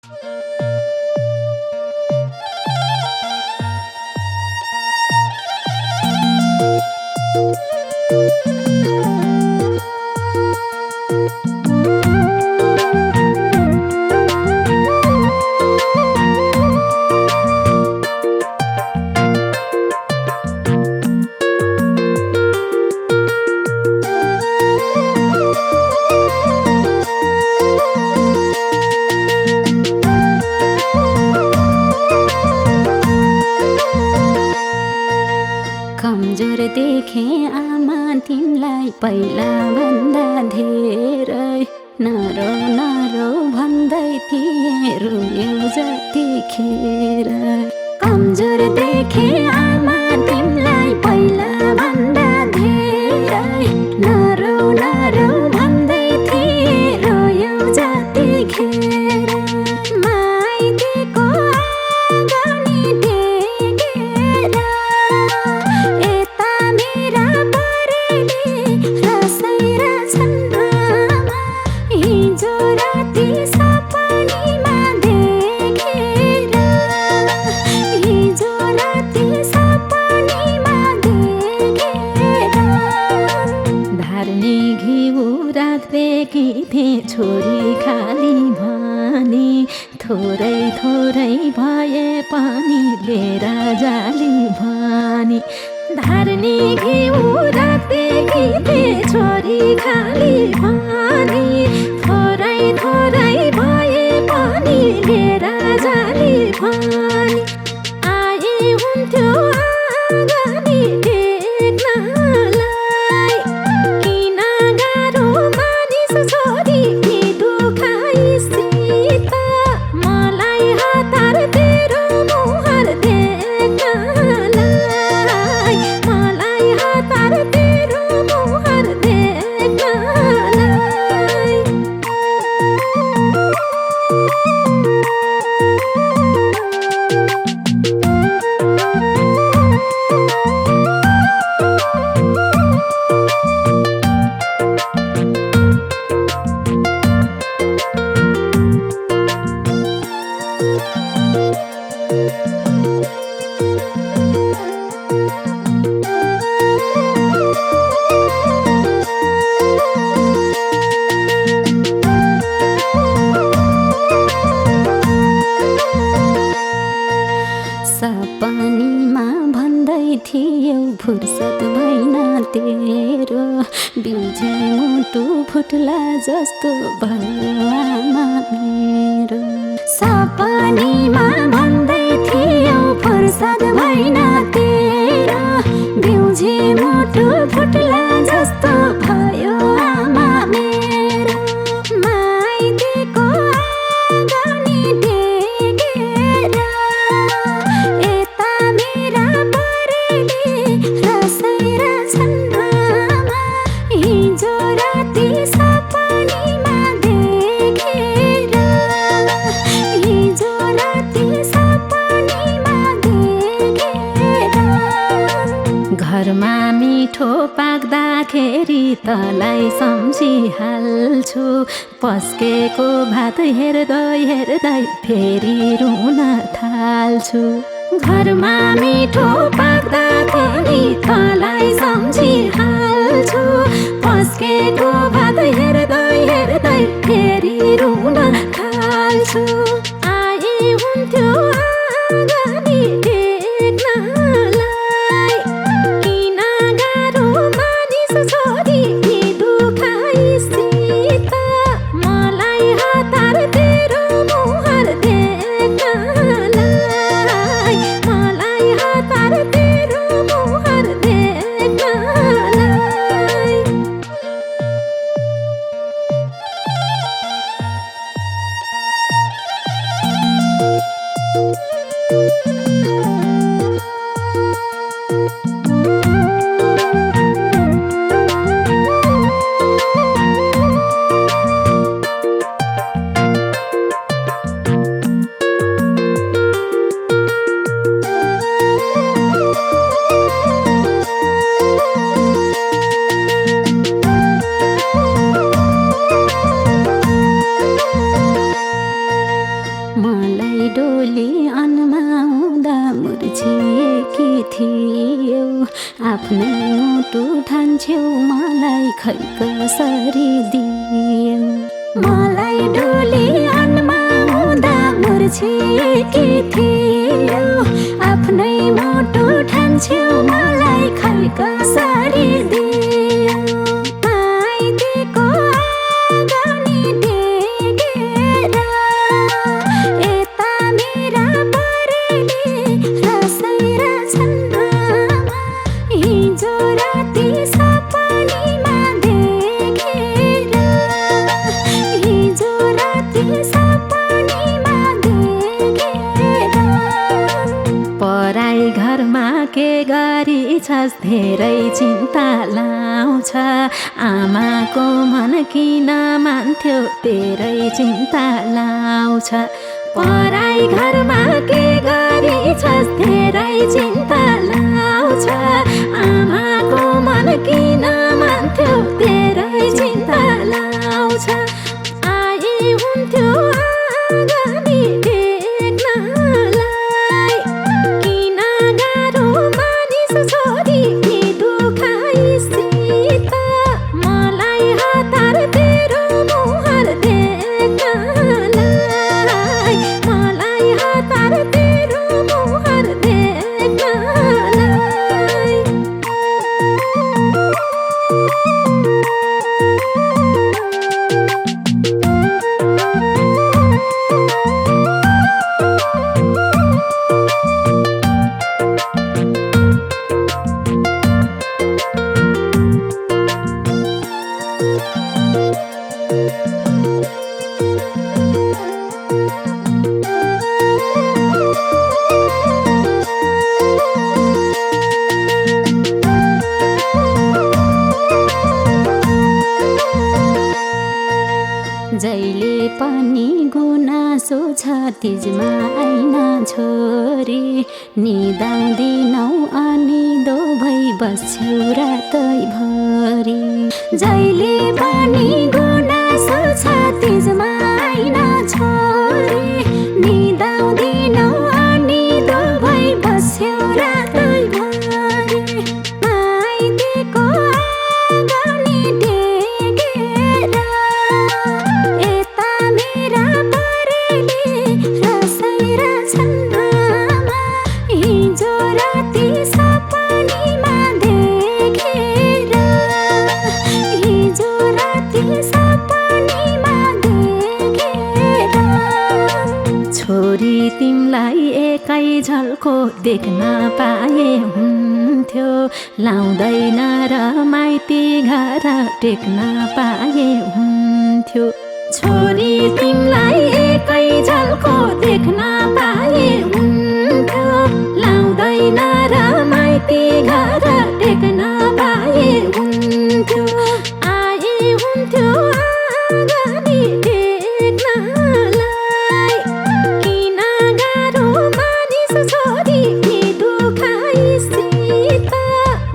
कमजोर देखे आमा तिमलाई पहिला भन्दा धेरै नरो नरो भन्दै थिए रोयौ जतिखेर। कमजोर देखे आमा तिमलाई पहिला भन्दा धेरै नरो नरो भन्दै थिए रोयौ जतिखेर। माइतीको आँगनी टेकेर यता मेरा परेली रसैरा छन् आमा। हिजो राति सपनीमा देखेर हिजो राति सपनीमा देखेर। धार्ने घिउ राख्देकी थिएँ छोरी खाली भनी थोरै थोरै भए पनि लिएर जाली भनी। धार्ने घिउ राख्देकी थिएँ छोरी खाली भनी थोरै थोरै भए पनि लिएर जाली भनी। आए हुन्थ्यो आँगनी टेक्नलाई किन गाह्रो मानिस छोरी दुखाइसित। मलाई हतार तेरो मुहार देख्नलाई मलाई हतार तेरो मुहार देख्नलाई। सपनीमा भन्दै थियौ फुर्सद भएन तेरो बिउझे मुटु फुट्ला जस्तो भयो आमा मेरो। सपनीमा भन्दै थियौ फुर्सद भएन तेरो बिउझे मुटु फुट्ला जस्तो भयो आमा मेरो। माइतीको आँगनी टेकेर यता मेरा परेली रसैरा छन् आमा। हिजो राति सपनीमा देखेर हिजो राति सपनीमा देखेर। घरमा मिठो पाक्दाखेरि तँलाई सम्झिहाल्छु पस्केको भात हेर्दै हेर्दै फेरि रुन थाल्छु। घरमा मिठो पाक्दाखेरि तँलाई सम्झिहाल्छु पस्केको भात हेर्दै हेर्दै फेरि रुन थाल्छु। आए हुन्थ्यो आँगनी टेक्नलाई किन गाह्रो मानिस छोरी दुखाइसित। मलाई हतार तेरो मुहार देख्नलाई मलाई हतार तेरो मुहार देख्नलाई। खै कसरी दियौ मलाई डोली अनमा हुँदा मुर्छेकी थियौ आफ्नै मोटो ठान्छौ मलाई खै कसरी दियौ माइतीको आँगनी टेकेर यता मेरा बरेली रसैर छन्नमा हिजो राति सपनीमा देखेर हिजो राति सपनीमा देखेर पराई घरमा के गरी छस् धेरै चिन्ता लाउँछ आमाको मन किन मान्थ्यो तेरै चिन्ता लाउँछ पराई घरमा के गरी छस् धेरै चिन्ता लाउँछ आमाको मन किन मान्थ्यो तेरै चिन्ता लाउँछ आए हुन्थ्यो आँगनी टेक्नलाई किन गाह्रो मानिस छोरी दुखाइसित मलाई हतार तेरो मुहार देख्नलाई मलाई हतार तेरो मुहार देख्नलाई जहिले पनि गुनासो छ तिजमा आइन छोरी निदाउँदिनौ अनिदो भई बस्छौ रातैभरि जहिले पनि गुनासो छ तिजमा आइन छोरी निदाउँदिनौ अनिदो भई बस्छौ रातैभरि माइतीको आँगनी टेकेर यता मेरा बरेली रसैर छन्नमा हिजो राति सपनीमा देखेर हिजो राति सपनीमा देखेर छोरी तिमलाई एकै झल्को देख्न पाए हुन्थ्यो लाउँदैन र माइती घर टेक्न पाए हुन्थ्यो छोरी तिमलाई एकै झल्को देख्न पाए हुन्थ्यो लाउँदैन र माइती घर टेक्न पाए हुन्थ्यो आए हुन्थ्यो आँगनी टेक्नलाई किन गाह्रो मानिस छोरी दुखाइसित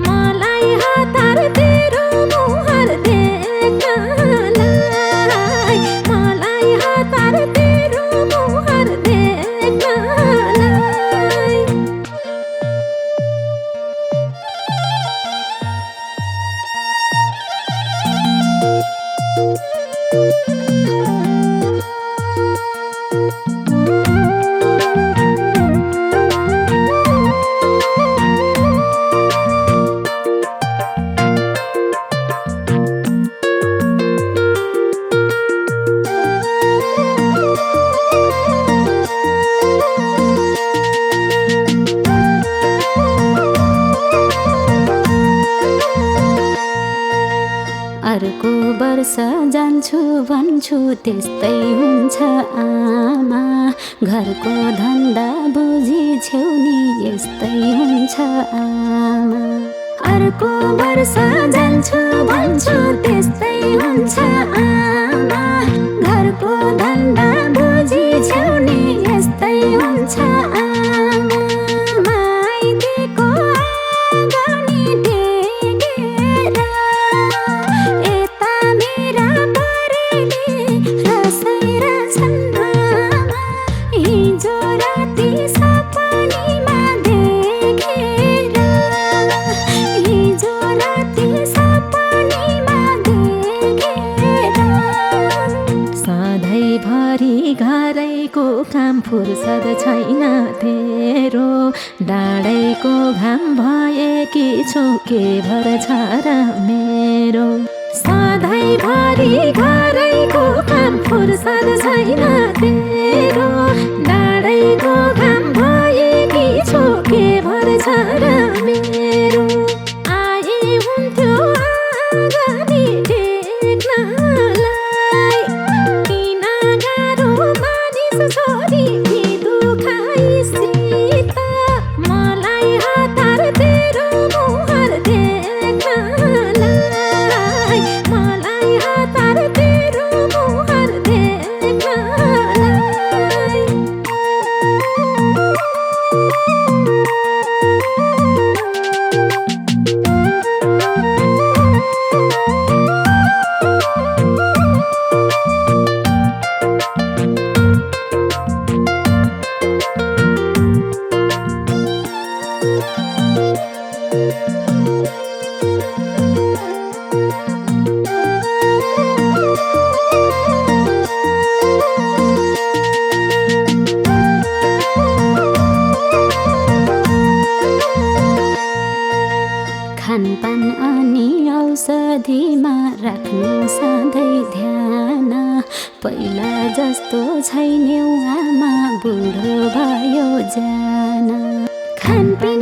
मलाई हतार तेरो मुहार देख्नलाई मलाई हतार तेरो मुहार देख्नलाई अर्को वर्ष जान्छु भन्छु त्यस्तै हुन्छ आमा घरको धन्दा बुझी छेउनी यस्तै हुन्छ आमा अर्को वर्ष जान्छु भन्छु त्यस्तै हुन्छ आमा घरको धन्दा बुझी छेउनी यस्तै हुन्छ आमा माइतीको आँगनी टेकेर यता मेरा बरेली रसैर छन्नमा हिजो राति सपनीमा देखेर हिजो राति सपनीमा फुर्सद छैन तेरो। डाँडैको घाम भएकी छु के भर छ र मेरो। सधैँभरि घरैको काम फुर्सद छैन तेरो। डाँडैको घाम भएकी छु के भर छ र मेरो। आए हुन्थ्यो आँगनी टेक्नलाई, किन गाह्रो मानिस छोरी दुखाइसित। मलाई हतार तेरो मुहार देख्नलाई, मलाई हतार तेरो मुहार देख्नलाई। खानपान अनि औषधिमा राख्नु सधैँ ध्यान। पहिला जस्तो छैनौ आमा, बुढो भयो जान। खानपिन